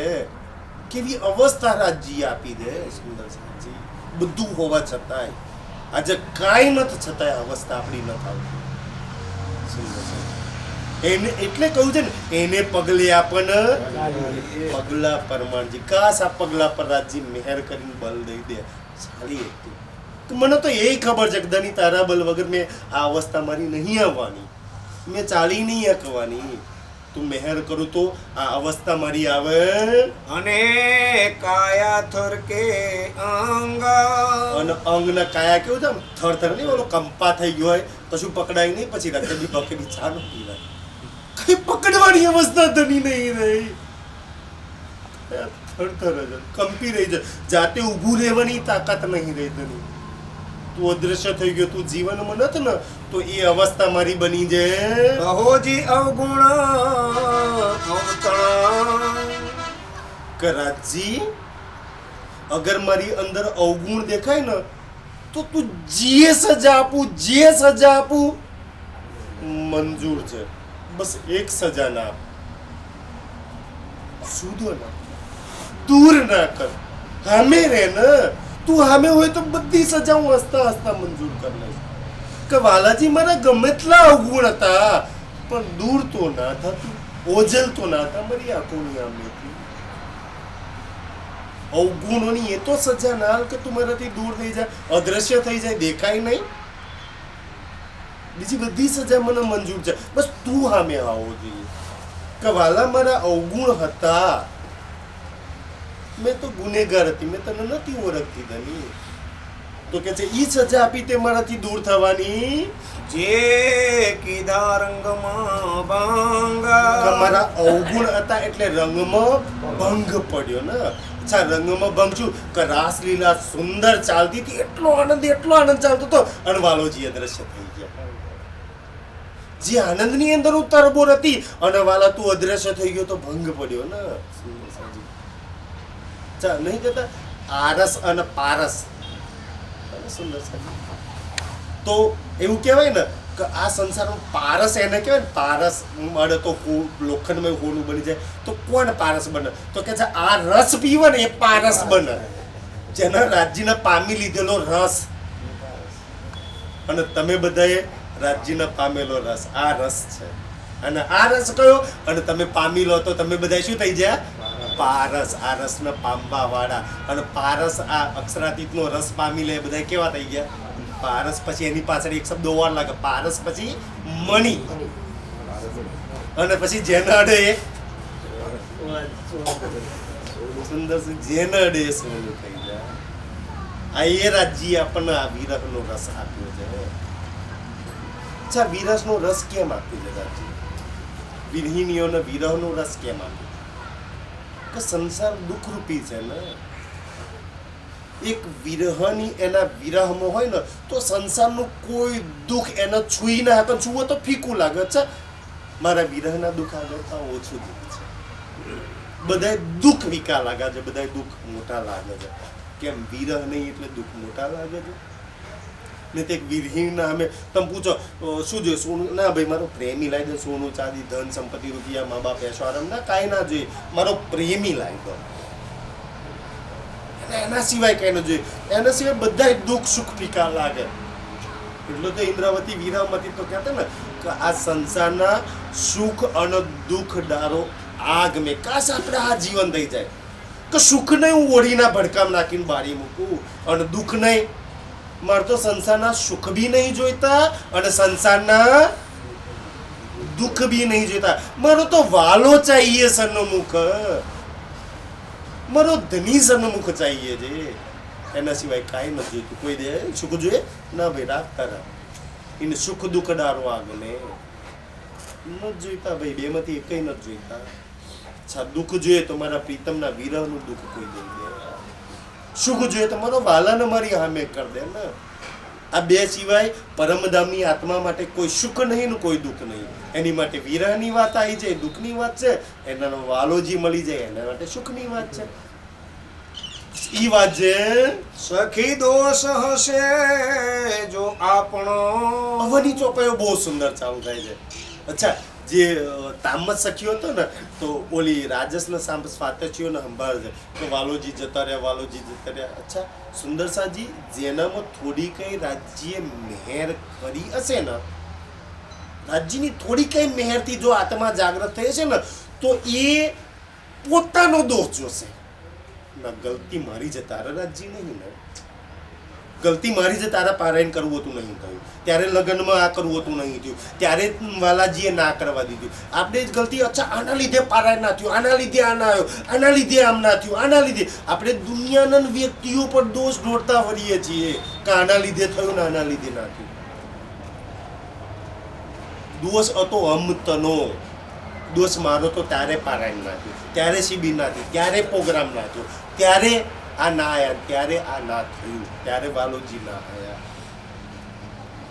કેવી અવસ્થા રાજજી આપી દે. સુંદર સાચી બધું હોવા છતાંય આજે કાંઈ નથી, છતાંય અવસ્થા આપણી ન આવતી. સુંદર છે. એને એટલે કહ્યું છે ને, એને પગલે આપણને પગલા પરમાણજી. કાશ આ પગલા પર રાજજી મહેર કરીને બલ દઈ દે. સારી હતી તો મને તો એ ખબર છે કે દની તારા બલ વગર મેં આ અવસ્થા મારી નહીં આવવાની, મેં ચાલી નહીં શકવાની. તું મહેર કરું તો આ અવસ્થા મારી આવે. અને કાયા થરકે અંગ. અને અંગના કાયા કેવું છે, થર થર નહીં, ઓલો કંપા થઈ ગયો હોય, કશું પકડાય નહીં, પછી રકબી બકરી ચા ન પીવાય. કઈ પકડવાની અવસ્થા ધની નહીં રહી. થરથર જ કંપી રહી છે, જાતે ઊભું રહેવાની તાકાત નહીં રહી ધની. તું અદ્રશ્ય થઈ ગયો, તું જીવનમાં નથી ને, તો એ અવસ્થા મારી બની જાય. અહોજી અવગુણ અવતણ. કે રાજજી અગર મારી અંદર અવગુણ દેખાય ને તો તું જે સજા આપું, જે સજા આપું મંજૂર છે. બસ એક સજા ના આપ, સુધો ના, દૂર ના કર, હામે રે ને. તું હામે હોય તો બધી સજા હું હસતા હસતા મંજૂર કરી લઈશ. કે વાલાજી મારા ગમે એટલા અવગુણ હતા પણ દૂર તો ના થતું, ઓજલ તો ના હતા મારી આંખોની આંબેથી. અવગુણોની એ તો સજા ના હાલ કે તું મારાથી દૂર થઈ જાય, અદ્રશ્ય થઈ જાય, દેખાય નહીં. બીજી બધી સજા મને મંજૂર છે, બસ તું સામે આવો જોઈએ. કે વાલા મારા અવગુણ હતા, મેં તો ગુનેગાર હતી, મેં તને નથી ઓળખતી ધની. તો કે છે ઈ સજા આપી તે મારાથી દૂર થવાની. જે કીધા રંગમાં ભંગ. મારા અવગુણ હતા એટલે રંગમાં ભંગ પડ્યો ને. અચ્છા, રંગમાં ભંગ છું કે રાસલીલા સુંદર ચાલતી હતી, એટલો આનંદ ચાલતો હતો, અનવાલોજી અદ્રશ્ય થઈ ગયા. જે આનંદની અંદર હું તરબોર હતી, અને વાલા તું અદ્રશ્ય થઈ ગયો તો ભંગ પડ્યો ને. અચ્છા, નહીં કહેતા આરસ અને પારસ. સુંદર તો એવું કહેવાય ને કે આ સંસારમાં પારસ એને કહેવાય ને, પારસ મળે તો લોખંડમાં હોનું બની જાય તો કોણ પારસ બને? તો કે છે આ રસ પીવે ને એ પારસ બને, જેના રાજ્યને પામી લીધેલો રસ. અને તમે બધાએ રાજ્યને પામેલો રસ, આ રસ છે. અને આ રસ કયો? અને તમે પામી લો તો તમે બધા શું થઈ જાય? પારસ. આ રસને પામવા વાળા. અને પારસ આ અક્ષરાતીતનો રસ પામી લે, બધા કેવા થઈ ગયા? પારસ. પછી એની પાછળ એક શબ્દ વાર લાગે, પારસ પછી મણી, અને પછી જેને અડે એ સુંદર, જેને અડે એ સોનું થઈ જાય. આ એ રાજ્ય આપણને આ વિરહનો રસ આપ્યો છે. અચ્છા, વિરહનો રસ કેમ આપ્યો છે રાજ્ય? વિરહિણીઓને વિરહનો રસ કેમ આપ્યો? કે સંસાર દુઃખરૂપી છે ને. એક વિરહની એના વિરહમાં હોય ને તો સંસારનું કોઈ દુઃખ એને છૂઈ ના શકે. છૂવો તો ફીકું લાગે છે. મારા વિરહના દુઃખ આગળ ઓછું દુઃખ છે. બધાય દુઃખ વિકા લાગે છે, બધાય દુઃખ મોટા લાગે છે. કેમ? વિરહ નહીં એટલે દુઃખ મોટા લાગે છે. ને તે વિરહીના અમે તમે પૂછો શું જોઈએ? સોનું ના ભાઈ, મારો પ્રેમી લાવી દો. સોનું ચાંદી ધન સંપત્તિ રૂપિયા મા બાપ એસો આરામ ના કાંઈ ના જોઈએ, મારો પ્રેમી લાવી દો. એના સિવાય કઈ ન જોઈએ. એના સિવાય બધા દુઃખ સુખ ફીકા લાગે. એટલું તો ઇન્દ્રાવતી વીરાવતી તો કહેતા ને કે આ સંસારના સુખ અને દુઃખ ડારો આગ મેં કાશ આપણે આ જીવન થઈ જાય કે સુખ નહીં હું ઓળીના ભડકામ નાખીને બારી મૂકું અને દુઃખ નહીં. મારે તો સંસારના સુખ બી નહીં જોઈતા અને સંસારના દુઃખ બી નહીં જોઈતા. મારો તો વાલો ચાહીએ સન્મુખ, મારો ધની સન્મુખ ચાહીએ છે. એના સિવાય કાંઈ નથી જોઈતું. કોઈ દે સુખ જોઈએ ના ભાઈ રાખતા રાખ. એને સુખ દુઃખ ડારો આગને નથી જોઈતા ભાઈ, બેમાંથી એકઈ નથી જોઈતા. અચ્છા દુઃખ જોઈએ તો મારા પ્રીતમના વિરહનું દુઃખ કોઈ દઈ દે. સુખ જોઈએ તો મારો વાલાને મારી સામે કરી દે ને. આ બે સિવાય પરમધામની આત્મા માટે કોઈ સુખ નહીં ને કોઈ દુઃખ નહીં. એની માટે વિરહની વાત આવી જાય, દુઃખની વાત છે. એના વાલોજી મળી જાય એના માટે સુખની વાત છે. ઈ વાત છે સખી દોષ હશે જો આપણો. અવની ચોપાઈઓ બહુ સુંદર ચાલુ થાય છે. અચ્છા જે તામસ સખીઓ હતો ને તો ઓલી રાજસના સ્વાતચીઓને સંભાળ છે કે વાલોજી જતા રહ્યા, વાલોજી જતા રહ્યા. અચ્છા સુંદરસાજી જેનામાં થોડી કઈ રાજ્યે મહેર કરી હશે ને, રાજ્યની થોડી કઈ મહેરથી જો આત્મા જાગૃત થઈ છે ને તો એ પોતાનો દોષ જોશે. ના ગલતી મારી છે તારા રાજ્ય નહીં ને, ગલતી મારી છે તારા પારાયણ કરવું હતું નહીં થયું, ત્યારે લગ્નમાં આ કરવું હતું નહીં થયું, ત્યારે વાલાજીએ ના કરવા દીધું. આપણે જ ગલતી અચ્છા આના લીધે પારાયણ ના થયું, આના લીધે આ ના આવ્યો, આના લીધે આમ ના થયું, આના લીધે આપણે દુનિયાના વ્યક્તિઓ પર દોષ ઢોળતા વળીએ છીએ કે આના લીધે થયું ને આના લીધે ના થયું. દોષ હતો અમતનો. દોષ મારો તો ત્યારે પારાયણ ના થયું, ત્યારે શિબિર ના થયું, ત્યારે પ્રોગ્રામ ના થયો, ત્યારે આ ના આયા, ત્યારે આ ના થયું, ત્યારે વાલોજી ના આયા.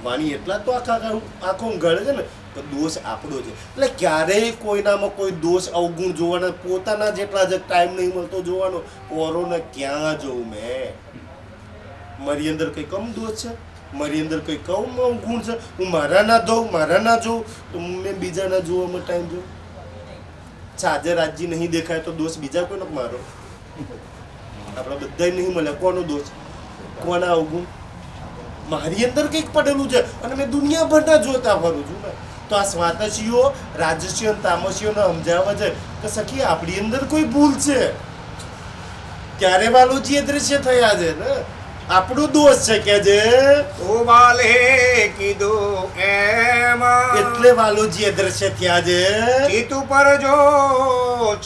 વાણી એટલા તો આખો ગળે છે ને તો દોષ આપણો છે. એટલે ક્યારેય કોઈનામાં કોઈ દોષ અવગુણ જોવાના, પોતાના જેટલા જ ટાઈમ નહીં મળતો જોવાનો. ઓરોને ક્યાં જોઉં મેં? મારી અંદર કઈ કમ દોષ છે, મારી અંદર કઈ કમ અવગુણ છે? હું મારા ના દઉં, મારા ના જોઉં તો મેં બીજાના જોવામાં ટાઈમ જોઉં. આજે રાજજી નહીં દેખાય તો દોષ બીજા કોઈનો મારો? આપણા બધા નહીં મળે. કોનો દોષ, કોના અવગુણ? મારી અંદર કંઈક પડેલું છે અને મેં દુનિયાભરના જોતા ફરું છું ને. તો આ સ્વાતશીઓ રાજસીઓ તામસીઓને સમજાવે છે કે સખી આપણી અંદર કોઈ ભૂલ છે, ત્યારે વાલોજી અદ્રશ્ય થયા છે ને. આપણો દોષ છે કે જે ઓ બાલે કીધું એમ એટલે વાલોજી અદ્રશ્ય થયા છે. ચિત ઉપર જો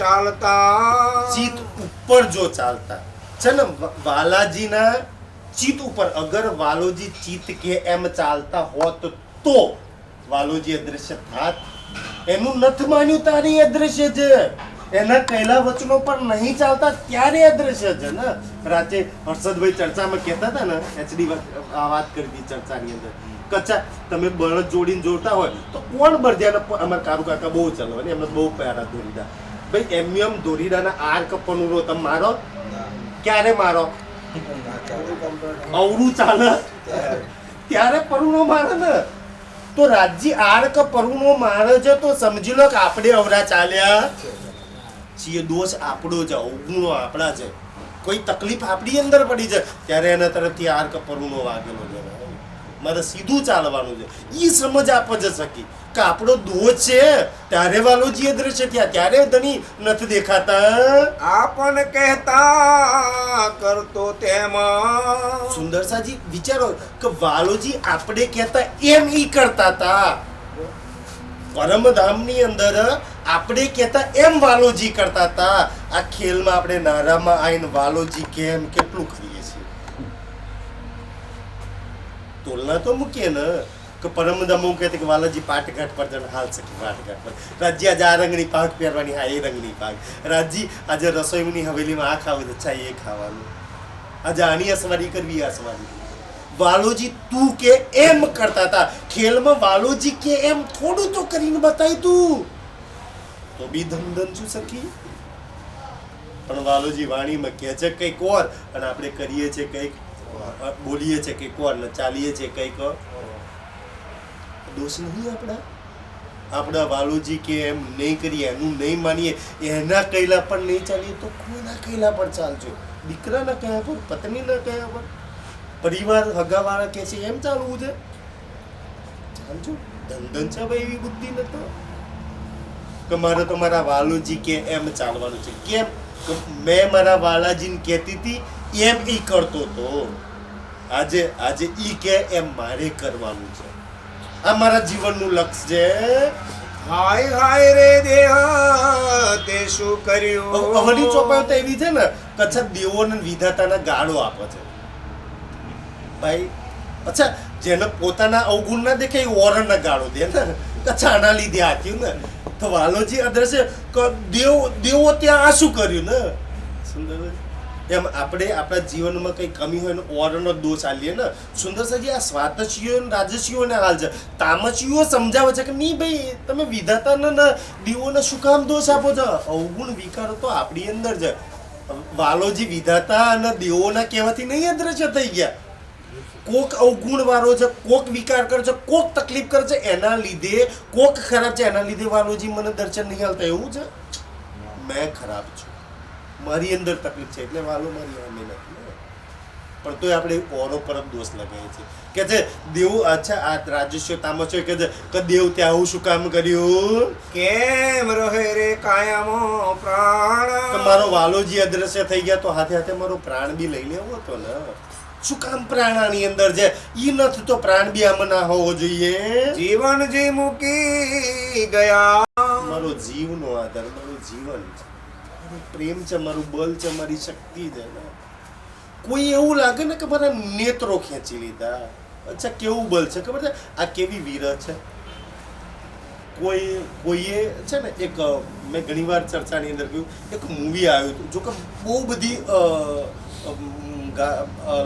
ચાલતા, ચિત ઉપર જો ચાલતા છે ને વાલાજીના ચિત ઉપર અગર વાલોજી ચિત કે એમ ચાલતા હોત તો વાલોજી અદ્રશ્ય થાત. એનું નથી માન્યું તારી અદ્રશ્ય છે. એના કહેલા વચનો પર નહીં ચાલતા ત્યારે અદ્રશ્ય છે ને. રાતે હર્ષદભાઈ ચર્ચામાં કહેતા હતા ને, એચડી આ વાત કરી હતી ચર્ચાની અંદર, કચ્ચા તમે બળદ જોડીને જોડતા હોય તો કોણ બરજ્યાના? અમારા કારુ કાકા બહુ ચલાવવાની, એમને બહુ પ્યારા દોરીડા. ભાઈ એમ દોરીડાના આર કપનું તમે મારો ક્યારે મારો? અવરું ચાલે ત્યારે પરુણો મારે ને. તો રાજ્ય આર કે પરુણો મારે છે તો સમજી લો કે આપણે અવરા ચાલ્યા છીએ. દોષ આપણો છે, અવગુણો આપણા છે. કોઈ તકલીફ આપણી અંદર પડી છે ત્યારે એના તરફથી આર કે પરુણો વાગેલો છે. મારે સીધું ચાલવાનું છે. એ સમજ આપે છે સખી કે આપણો દોષ છે ત્યારે વાલોજી અદ્રશ્ય થયા, ત્યારે ધણી નથી દેખાતા. આપણ કહેતા કરતો તેમાં. સુંદરસાજી વિચારો કે વાલોજી આપણે કહેતા એમ ઈ કરતા હતા. પરમધામની અંદર આપણે કહેતા એમ વાલોજી કરતા હતા. આ ખેલમાં આપણે નારામાં આવીને વાલોજી કેમ કેટલું કરીએ છીએ. તોલના તો મૂકીએ ને કે પરમધામ હું કહેતી કે વાલાજી પાટઘાટ પર જણ હાલ સકી પાટઘાટ પર. રાજજી આજે આ રંગની પાક પહેરવાની, હા એ રંગની પાક. રાજજી આજે રસોઈની હવેલીમાં આ ખાવું છે, અચ્છા એ ખાવાનું. આજે આની અસવારી કરવી, અસવારી. વાલોજી તું કે એમ કરતા હતા. ખેલમાં વાલોજી કે એમ થોડું તો કરીને બતાય તું તો બી ધન શું સખી. પણ વાલોજી વાણીમાં કહે છે કંઈક ઓર અને આપણે કરીએ છીએ કંઈક, બોલીએ છીએ કંઈક ઓર ને ચાલીએ છીએ કંઈક. દોષ નહીં આપણા. આપણા વાલોજી કે એમ નહીં કરીએ, એનું નહીં માનીએ, એના કહેલા પણ નહીં ચાલીએ તો કોઈના કહેલા પર ચાલજો. દીકરાના કહ્યા પર, પત્નીના કહ્યા પર, પરિવાર હગાવાળા કહે છે એમ ચાલવું છે, ચાલજો. ધંધન છે ભાઈ, એવી બુદ્ધિ નતો કે મારે તો મારા વાલોજી કે એમ ચાલવાનું છે. કેમ કે મેં મારા વાલાજીને કહેતી હતી એમ ઈ કરતો તો. આજે ઈ કે એમ મારે કરવાનું છે. આ મારા જીવનનું લક્ષ્ય છે. હાય હાય રે દેહ તે શું કર્યું. અવળી ચોપાઈ તો એવી છે ને કચ્છા દેવોને વિધાતાના ગાળો આપે છે ભાઈ. અચ્છા, જેને પોતાના અવગુણ ના દેખાય એ ઓરણના ગાળો દે ને. કચ્છા આના લીધે આ થયું ને. તો વાલોજી અદ્રશ્ય દેવો ત્યાં આ શું કર્યું ને. સુંદર એમ આપણે આપણા જીવનમાં કંઈ કમી હોય ને ઓરણનો દોષ આલીએ ને. સુંદર સાજી, આ સ્વાતશીઓ ને રાજસીઓને હાલ છે. તામસીઓ સમજાવે છે કે નહીં ભાઈ, તમે વિધાતાના દેવોને શું કામ દોષ આપો છો. અવગુણ વિકારો તો આપણી અંદર છે. વાલોજી વિધાતા અને દેવોના કહેવાથી નહીં અદ્રશ્ય થઈ ગયા. કોક અવગુણ વાળો છે, કોક વિકાર કરે છે, કોક તકલીફ કરે છે, એના લીધે કોક ખરાબ છે, એના લીધે વાલોજી મને દર્શન નહીં હાલતા. એવું છે મેં ખરાબ છું, મારી અંદર તકલીફ છે એટલે વાલો મારી સામે નથી. પણ તોય આપણે ઓરો પર દોષ લગાવીએ છીએ કે છે દેવ. અચ્છા, આ રાજસ્ય તામસ્ય કે છે કે દેવ ત્યાં આવું શું કામ કર્યું. કેમ રહે રે કાયમો પ્રાણ. મારો વાલોજી અદ્રશ્ય થઈ ગયા તો હાથે હાથે મારો પ્રાણ બી લઈ લેવો હતો ને. શું કામ પ્રાણાની અંદર છે ઈ નથી તો પ્રાણ બી આમાં ના હોવો જોઈએ. જીવન જે મૂકી ગયા. મારો જીવનો આધાર મારું જીવન છે, મારું પ્રેમ છે, મારું બળ છે, મારી શક્તિ છે ને. કોઈ એવું લાગે ને કે મારા નેત્રો ખેંચી લીધા. અચ્છા, કેવું બળ છે ખબર છે? આ કેવી વીરત છે. કોઈએ છે ને એક મેં ઘણીવાર ચર્ચાની અંદર કહ્યું, એક મૂવી આવ્યું હતું, જો કે બહુ બધી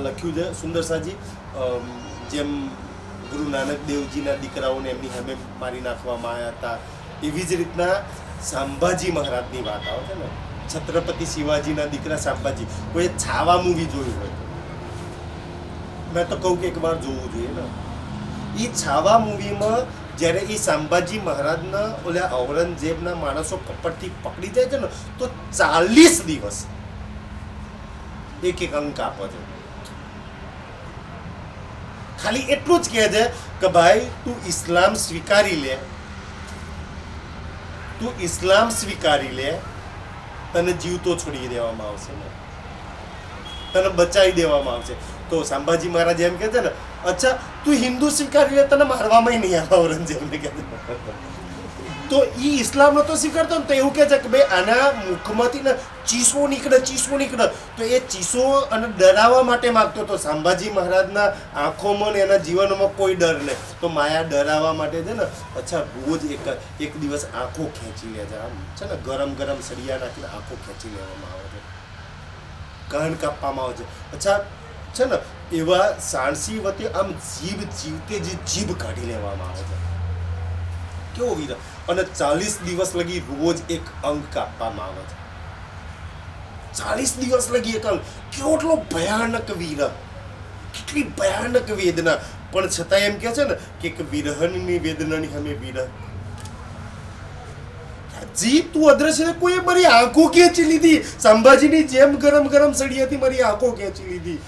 લખ્યું છે સુંદર સાજી. જેમ ગુરુ નાનક દેવજીના દીકરાઓને એમની સામે મારી નાખવામાં આવ્યા હતા, એવી જ રીતના સંભાજી મહારાજની વાત આવે છે ને. છત્રપતિ શિવાજીના દીકરા સંભાજી. કોઈ છાવા મૂવી જોયું હોય મેં તો કહું કે એક વાર જોવું જોઈએ ને. એ છાવા મૂવીમાં જ્યારે એ સંભાજી મહારાજના ઓલા ઔરંગઝેબના માણસો કપટથી પકડી જાય છે ને તો 40 દિવસ એક અંક આપે છે. ખાલી એટલું જ કહે છે કે ભાઈ તું ઇસ્લામ સ્વીકારી લે, તું ઇસ્લામ સ્વીકારી લે, તને જીવતો છોડી દેવામાં આવશે ને, તને બચાવી દેવામાં આવશે. તો સંભાજી મહારાજ એમ કહે છે ને, અચ્છા તું હિન્દુ સ્વીકારી લે, તને મારવામાં નહીં આવે. ઔરંગઝેબને કહે છે તો ઈ ઇસ્લામ નતો સ્વીકારતો ને તો એવું કહે છે કે ભાઈ આના મુખમાંથી ને ચીસો નીકળે તો એ ચીસો અને ડરાવવા માટે માગતો હતો. સંભાજી મહારાજના આંખોમાં ને એના જીવનમાં કોઈ ડર નહીં, તો માયા ડરાવવા માટે છે ને અચ્છા રોજ એક દિવસ આંખો ખેંચી લે છે. આમ છે ને ગરમ સળિયા નાખીને આંખો ખેંચી લેવામાં આવે છે, કાન કાપવામાં આવે છે. અચ્છા છે ને એવા સાણસી વતે આમ જીવતે જીભ કાઢી લેવામાં આવે છે. કેવો વીર. અને 40 દિવસ લગી રોજ એક અંગ કાપવામાં આવે છે. 40 દિવસ લગી એક અંગ. કેટલો ભયાનક વીર, કેટલી ભયાનક વેદના. પણ છતાં એમ કે છે ને કે વિરહની વેદનાની સામે વીર જી તું અદ્રશ્ય. કોઈ મારી આંખો ખેંચી લીધી, સંભાજીની જેમ ગરમ સળિયાથી મારી આંખો ખેંચી લીધી.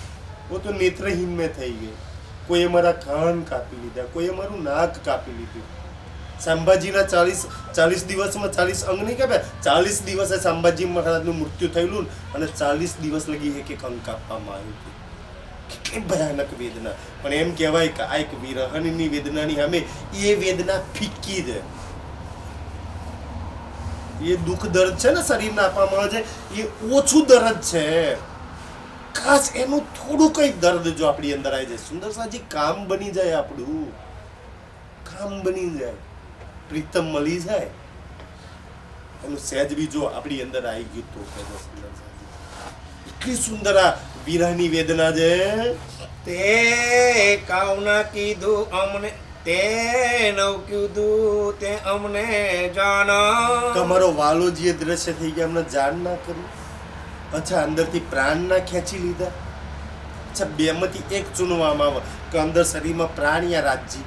वो तो नेत्रहीन में થઈ ગઈ. કોઈએ મારા કાન કાપી લીધા, કોઈએ મારું નાક કાપી લીધું. સંભાજીના 40 દિવસમાં 40 અંગ નહીં કાપ્યા, 40 દિવસે સંભાજી મહારાજનું મૃત્યુ થયેલું અને 40 દિવસ લગી એક અંગ કાપવામાં આવ્યું હતું. કેટલી ભયાનક વેદના. પણ એમ કહેવાય કે આ એક વિરહની વેદનાની સામે એ વેદના ફીકી છે. એ દુઃખ દર્દ છે ને શરીરના આપવામાં આવે છે, એ ઓછું દર્દ છે. ખાસ એનું થોડું કઈ દર્દ જો આપણી અંદર આવી જાય, સુંદર સાજી કામ બની જાય, આપણું કામ બની જાય, પ્રીતમ મળી જાય, એનું સહેજ બી જો આપણી અંદર આવી ગયું તો સુંદર સાજી એટલી સુંદર આ વિરહની વેદના છે. તે કાવના કીધું અમને, તે નવ કીધું તે અમને જાણ. તમારો વાલોજીએ દ્રશ્ય થઈ ગયા, અમને જાણ ના કર્યું. અચ્છા અંદરથી પ્રાણ ના ખેંચી લીધા. અચ્છા બેમાંથી એક ચૂનવામાં આવે કે અંદર શરીરમાં પ્રાણ યા રાજજી.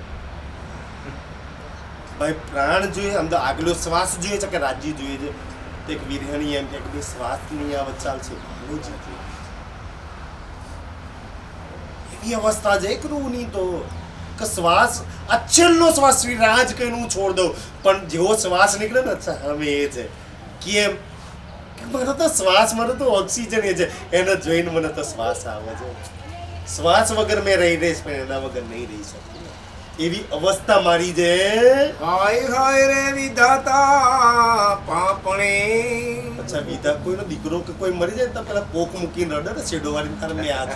ભાઈ પ્રાણ જોઈએ, આમ તો આગલો શ્વાસ જોઈએ છે કે રાજ્ય જોઈએ છે? તો એક વિરહણી એમ કે બે શ્વાસની આવત ચાલશે, ભાલો જ નથી. એવી અવસ્થા છે એક રૂની તો કે શ્વાસ આ છેલ્લો શ્વાસ શ્રી રાજ કહીને હું છોડ દઉં, પણ જેવો શ્વાસ નીકળે ને અચ્છા હવે એ છે કેમ કે મારો તો શ્વાસ, મારો તો ઓક્સિજન એ છે, એને જોઈને મને તો શ્વાસ આવે છે. શ્વાસ વગર મેં રહી રહીશ પણ એના વગર નહીં રહી શકું. એવી અવસ્થા મારી છે. હાય હાય રે વિધાતા પાપણે. અચ્છા વિધા કોઈનો દીકરો કે કોઈ મરી જાય તો પેલા પોક મૂકીને રડે ને શેડો વાળી તારે મેં હાથ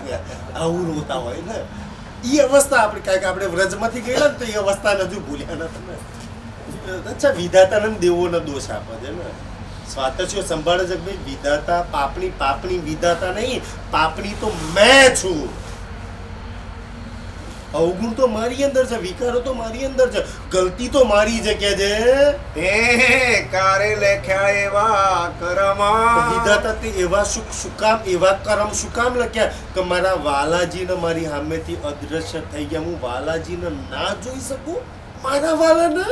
આવું રોતા હોય ને એ અવસ્થા આપણે કાંઈક આપણે વ્રજમાંથી ગયેલા ને તો એ અવસ્થા હજુ ભૂલ્યા ના તમે. અચ્છા વિધાતાને દેવોનો દોષ આપે છે ને. સ્વાતસ્યો સંભાળે છે કે ભાઈ વિધાતા પાપણી વિધાતા નહીં, પાપણી તો મેં છું. અવગુણ તો મારી અંદર છે, વિકારો તો મારી અંદર છે, ગલતી તો મારી છે કે છે. તે કારે લખ્યા એવા કર્મ. વિધાતા તે એવા શું કામ, એવા કર્મ શું કામ લખ્યા કે મારા વાલાજીને મારી સામેથી અદ્રશ્ય થઈ ગયા, હું વાલાજીને ના જોઈ શકું? મારા વાલાને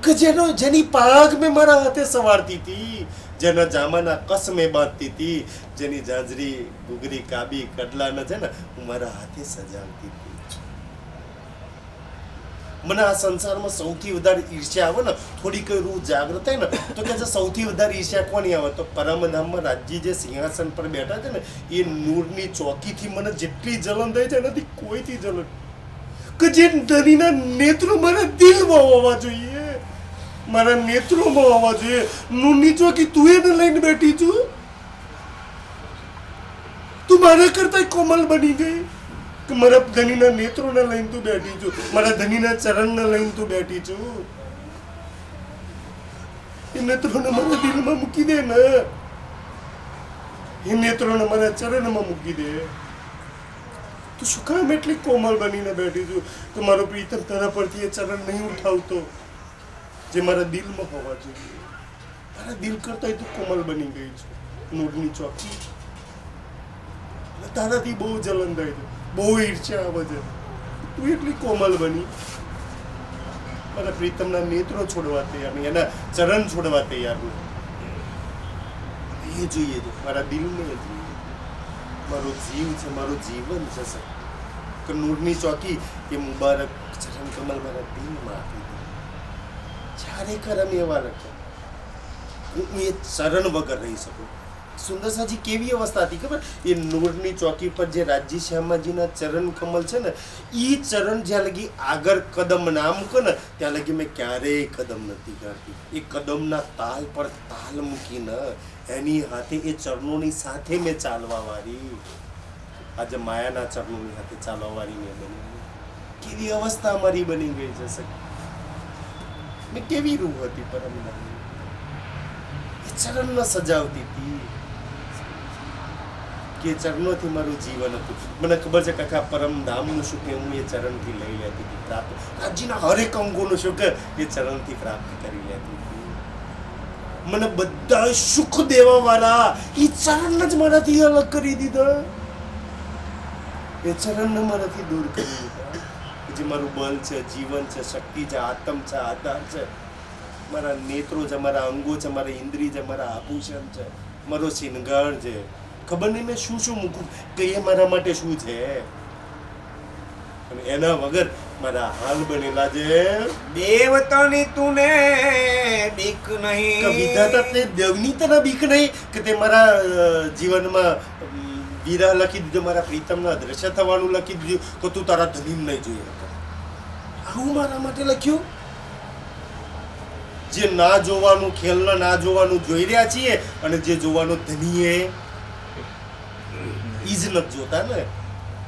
કે જેની પાગ મેં મારા હાથે સવારતી હતી, જેના જામાના કસ મેં બાંધતી હતી, જેની જાજરી ગુગરી કાબી કડલાને છે ને હું મારા હાથે સજાવતી હતી. મને આ સંસારમાં સૌથી વધારે ઈર્ષ્યા આવે ને, થોડી કઈ રૂહ જાગૃત થાય ને તો કે સૌથી વધારે ઈર્ષ્યા કોની આવે તો પરમધામમાં રાજજી જે સિંહાસન પર બેઠા છે ને એ નૂરની ચોકીથી મને જેટલી જલન થાય છે એનાથી કોઈથી જલન કે જે ધણીના નેત્રો મારા દિલમાં હોવા જોઈએ, મારા નેત્રોમાં હોવા જોઈએ. નૂરની ચોકી તું એને લઈને બેઠી છું, તું મારા કરતા કોમલ બની ગઈ કે મારા ધણીના નેત્રોને લઈને તું બેઠી છું, મારા ધણીના ચરણને લઈને તું બેઠી છું. એ નેત્રોને મારા દિલમાં મૂકી દે ને, એ નેત્રોને મારા ચરણમાં મૂકી દે. તું શું કામ એટલી કોમલ બનીને બેઠી છું કે મારો પ્રીતમ તારા પરથી એ ચરણ નહીં ઉઠાવતો જે મારા દિલમાં હોવા જોઈએ? મારા દિલ કરતા તું કોમલ બની ગઈ છે નૂરની ચોકી. તારાથી બહુ જલન થાય છે, બહુ ઈર્ષ્યા આવે છે. તું એટલી કોમલ બની, મારા પ્રીતમના નેત્રો છોડવા તૈયાર નહીં, એના ચરણ છોડવા તૈયાર નહીં. એ જોઈએ છે મારા દિલને, એ જોઈએ. મારો જીવ છે, મારું જીવન છે કે નૂરની ચોકી એ મુબારક ચરણ કમલ મારા દિલમાં આપી દે. જ્યારે કરમ એવા લખે હું એ ચરણ વગર રહી શકું. સુંદરસાજી કેવી અવસ્થા હતી ખબર? એ નૂરની ચોકી પર જે રાજજી શ્યામાજીના ચરણ કમલ છે ને એ ચરણ જ્યાં લગી આગળ કદમ ના મૂકે ને ત્યાં લગી મેં ક્યારેય કદમ નથી કાઢી. એ કદમના તાલ પર તાલ મૂકીને એની હાથે એ ચરણોની સાથે મેં ચાલવા વાળી, આજે માયાના ચરણોની હાથે ચાલવા વાળી મેં બની. કેવી અવસ્થા અમારી બની ગઈ છે. મેં કેવી રૂહ હતી પરમધામની, એ ચરણને સજાવતી હતી કે ચરણોથી મારું જીવન હતું. મને ખબર છે કાકા પરમધામનું સુખ હું એ ચરણથી લઈ લેતી હતી પ્રાપ્ત, રાજ્યના હરેક અંગોનું સુખ એ ચરણથી પ્રાપ્ત કરી લેતી હતી. મને બધા સુખ દેવા વાળા એ ચરણ જ મારાથી અલગ કરી દીધા, એ ચરણને મારાથી દૂર કરી દીધા. જે મારું બળ છે, જીવન છે, શક્તિ છે, આત્મ છે, આધાર છે, મારા નેત્રો છે, મારા અંગો છે, મારા ઇન્દ્રિય છે, મારા આભૂષણ છે, મારો શિંગાર છે. ખબર નહીં મેં શું શું મૂકું કે એ મારા માટે શું છે, અને એના વગર મારા હાલ બનેલા છે. દેવતાની તુને બીક નહીં. વિધાતા તે દેવની તને બીક નહીં કે તે મારા જીવનમાં વિરહ લખી દીધો, મારા પ્રીતમના દ્રશ્ય થવાનું લખી દીધું કે તું તારા ધનીને નહીં જોઈ શકે. આવું મારા માટે લખ્યું? જે ના જોવાનું, ખેલને ના જોવાનું જોઈ રહ્યા છીએ અને જે જોવાનું ધનીએ ઈ જ નથી જોતા ને.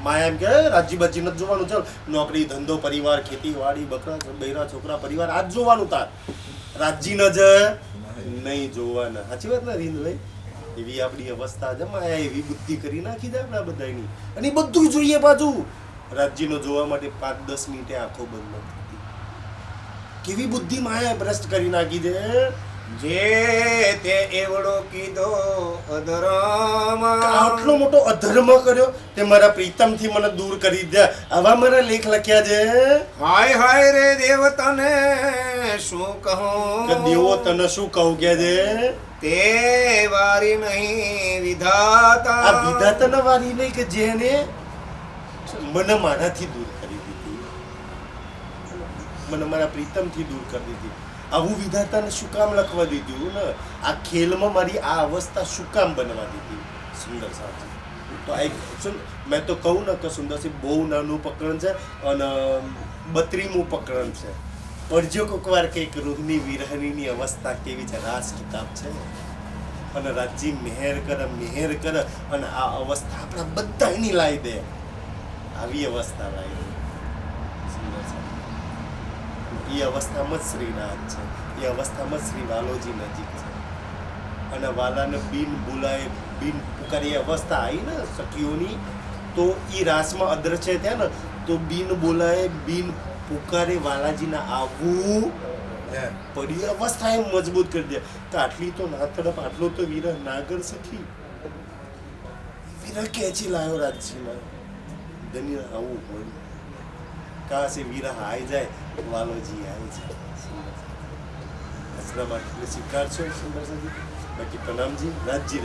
માયા એમ કે રાજી બાજી નથી જોવાનું, ચાલ નોકરી ધંધો પરિવાર ખેતીવાડી બકરા બૈરા છોકરા પરિવાર આ જ જોવાનું. તાર રાજજી ન જ નહીં જોવાના. સાચી વાત ને રીંદભાઈ? એવી આપણી અવસ્થા છે. માયા એવી બુદ્ધિ કરી નાખી છે આપણા બધાની, અને બધું જોઈએ પાછું. રાજ્યનો જોવા માટે 5-10 મિનિટે આંખો બંધ નથી થતી. કેવી બુદ્ધિ માયાએ ભ્રષ્ટ કરી નાખી છે. જે તે એવડો કીધો અધર્મ આટલો મોટો અધર્મ કર્યો તે મારા પ્રીતમથી મને દૂર કરી દે. આવા મારા લેખ લખ્યા છે હાય હાય રે દેવ તને શું કે કહું દેવો તને શું કહું કે છે તે વારી નહીં વિધાતા આ વિધાતાના વારી નહીં કે જેને મને મારાથી દૂર કરી દીધી, મને મારા પ્રીતમથી દૂર કરી દીધી. આવું વિધાતાને શું કામ લખવા દીધું ને? આ ખેલમાં મારી આ અવસ્થા શું કામ બનવા દીધી? સુંદર સાહેબ તો આ એક મેં તો કહું ને કે સુંદરસિંહ બહુ નાનું પ્રકરણ છે અને 32મું પ્રકરણ છે. પડજો કોક વાર કંઈક રૂહની વિરહની અવસ્થા કેવી છે. રાસ કિતાબ છે અને રાજજી મેહેર કરે અને આ અવસ્થા આપણા બધાની લાવી દે. આવી અવસ્થા લાવી દે. સુંદર છે. એ અવસ્થામાં જ શ્રીનાથ છે, એ અવસ્થામાં જ શ્રી વાલોજી નજીક છે અને વાલાને બિન બોલાય બિન પુકારી અવસ્થા આવી ને સખીઓની, તો એ રાસમાં અદ્રશ્ય થયા ને તો બિન બોલાય બિન પુકારે વાલાજીના આવવું પડી અવસ્થા એમ મજબૂત કરી દે. તો આટલી તો ના તરફ આટલો તો વિરહ નાગર સખી વિરહ કેચી લાયો રાજજીમાં ધન્ય આવું હોય કાશે વિરહ આવી જાય વાલોજી આવી જાય. અસલા માટે સ્વીકાર છો સુંદર સાજી. બાકી પ્રણામજી. રાજજી